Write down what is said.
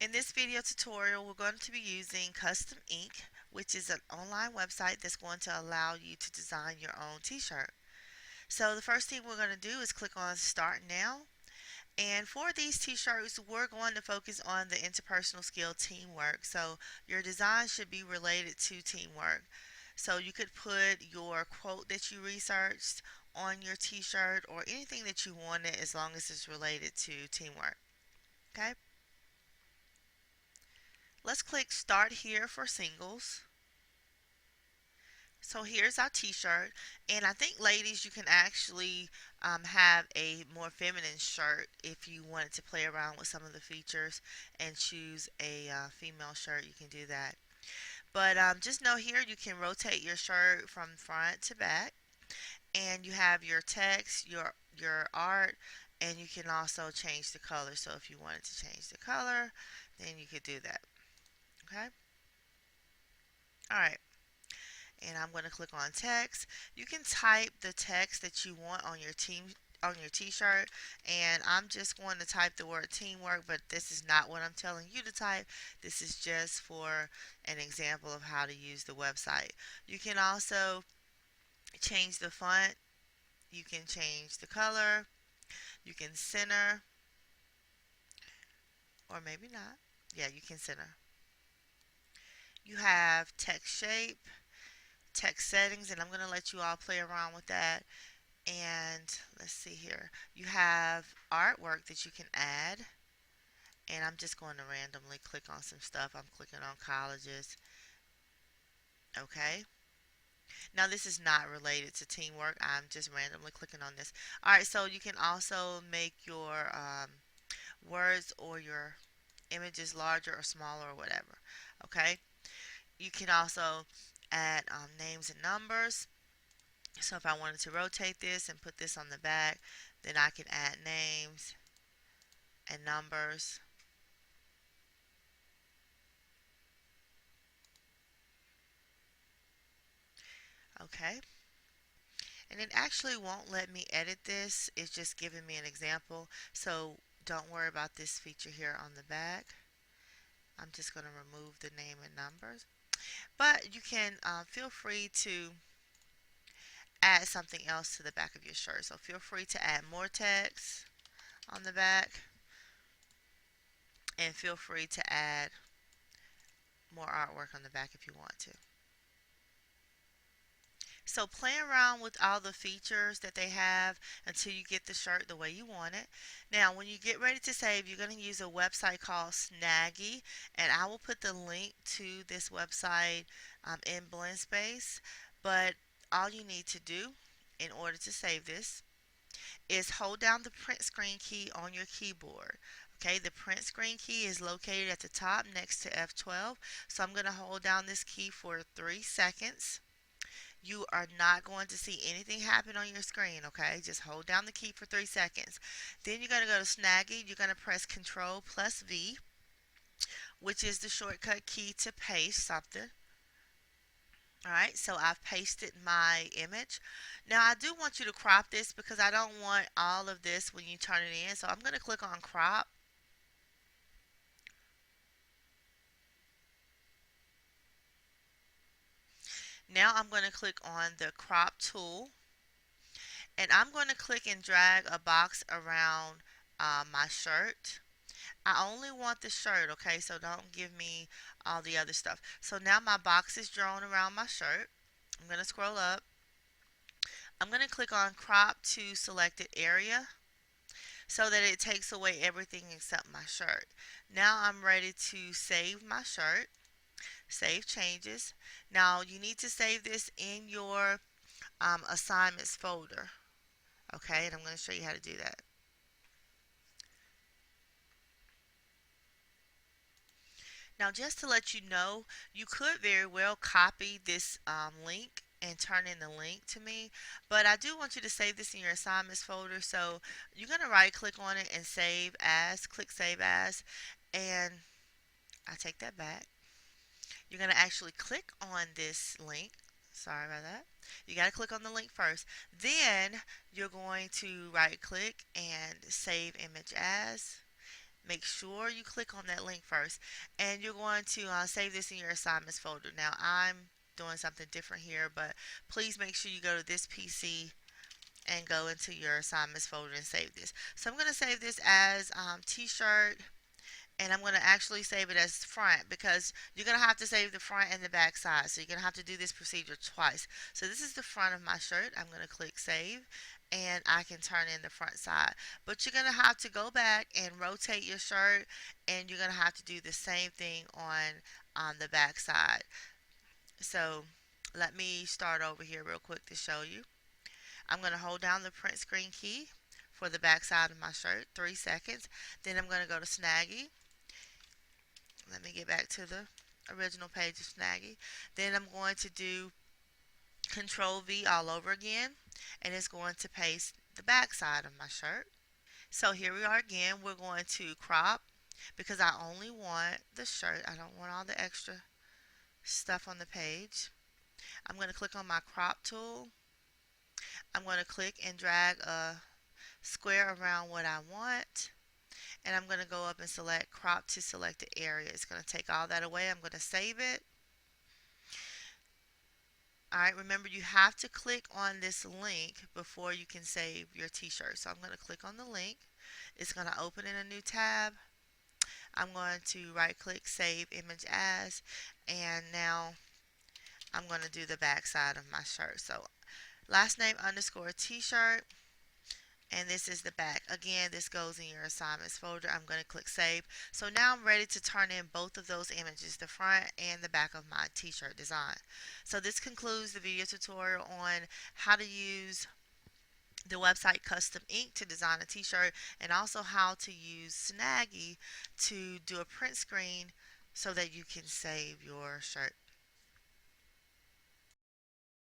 In this video tutorial, we're going to be using Custom Ink, which is an online website that's going to allow you to design your own t-shirt. So the first thing we're going to do is click on Start Now. And for these t-shirts, we're going to focus on the interpersonal skill teamwork. So your design should be related to teamwork. So you could put your quote that you researched on your t-shirt or anything that you wanted as long as it's related to teamwork. Okay? Let's click Start Here for singles. So here's our t-shirt, and I think ladies you can actually have a more feminine shirt if you wanted to play around with some of the features and choose a female shirt. You can do that, but just know here you can rotate your shirt from front to back, and you have your text, your art, and you can also change the color. So if you wanted to change the color, then you could do that. Okay. All right. And I'm going to click on text. You can type the text that you want on your t-shirt, and I'm just going to type the word teamwork, but this is not what I'm telling you to type. This is just for an example of how to use the website. You can also change the font, you can change the color, you can center, or maybe not. Yeah, you can center. You have text shape, text settings, and I'm going to let you all play around with that. And let's see here. You have artwork that you can add. And I'm just going to randomly click on some stuff. I'm clicking on colleges. Okay. Now this is not related to teamwork. I'm just randomly clicking on this. Alright, so you can also make your words or your images larger or smaller or whatever. Okay. You can also add names and numbers. So if I wanted to rotate this and put this on the back, then I can add names and numbers. Okay. And it actually won't let me edit this. It's just giving me an example. So don't worry about this feature here on the back. I'm just going to remove the name and numbers. But you can feel free to add something else to the back of your shirt. So feel free to add more text on the back. And feel free to add more artwork on the back if you want to. So play around with all the features that they have until you get the shirt the way you want it. Now, when you get ready to save, you're going to use a website called Snaggy, and I will put the link to this website in Blendspace. But all you need to do in order to save this is hold down the print screen key on your keyboard. Okay, the print screen key is located at the top next to F12. So I'm going to hold down this key for 3 seconds. You are not going to see anything happen on your screen, okay? Just hold down the key for 3 seconds. Then you're going to go to Snaggy. You're going to press Control plus V, which is the shortcut key to paste something. Alright, so I've pasted my image. Now I do want you to crop this because I don't want all of this when you turn it in. So I'm going to click on crop. Now I'm going to click on the crop tool. And I'm going to click and drag a box around my shirt. I only want the shirt, okay? So don't give me all the other stuff. So now my box is drawn around my shirt. I'm going to scroll up. I'm going to click on crop to selected area so that it takes away everything except my shirt. Now I'm ready to save my shirt. Save changes. Now you need to save this in your assignments folder. Okay, and I'm going to show you how to do that. Now, just to let you know, you could very well copy this link and turn in the link to me, but I do want you to save this in your assignments folder. So you're going to right click on it and save as, click save as, and I take that back. You're going to actually click on this link. Sorry about that. You got to click on the link first. Then you're going to right click and save image as. make sure you click on that link first, and you're going to save this in your assignments folder. Now I'm doing something different here, but please make sure you go to this PC and go into your assignments folder and save this. So I'm going to save this as t-shirt, and I'm going to actually save it as front because you're going to have to save the front and the back side. So you're going to have to do this procedure twice. So this is the front of my shirt. I'm going to click save, and I can turn in the front side. But you're going to have to go back and rotate your shirt, and you're going to have to do the same thing on the back side. So let me start over here real quick to show you. I'm going to hold down the print screen key for the back side of my shirt, 3 seconds. Then I'm going to go to Snaggy. Let me get back to the original page of Snaggy. Then I'm going to do Control V all over again, and it's going to paste the back side of my shirt. So here we are again. We're going to crop because I only want the shirt. I don't want all the extra stuff on the page. I'm going to click on my crop tool. I'm going to click and drag a square around what I want, and I'm going to go up and select crop to select the area. It's going to take all that away. I'm going to save it. Alright, remember you have to click on this link before you can save your t-shirt. So I'm going to click on the link. It's going to open in a new tab. I'm going to right click save image as, and now I'm going to do the back side of my shirt. So last name underscore t-shirt, and this is the back. Again, this goes in your assignments folder. I'm going to click save. So now I'm ready to turn in both of those images, the front and the back of my t-shirt design. So this concludes the video tutorial on how to use the website Custom Ink to design a t-shirt, and also how to use Snaggy to do a print screen so that you can save your shirt.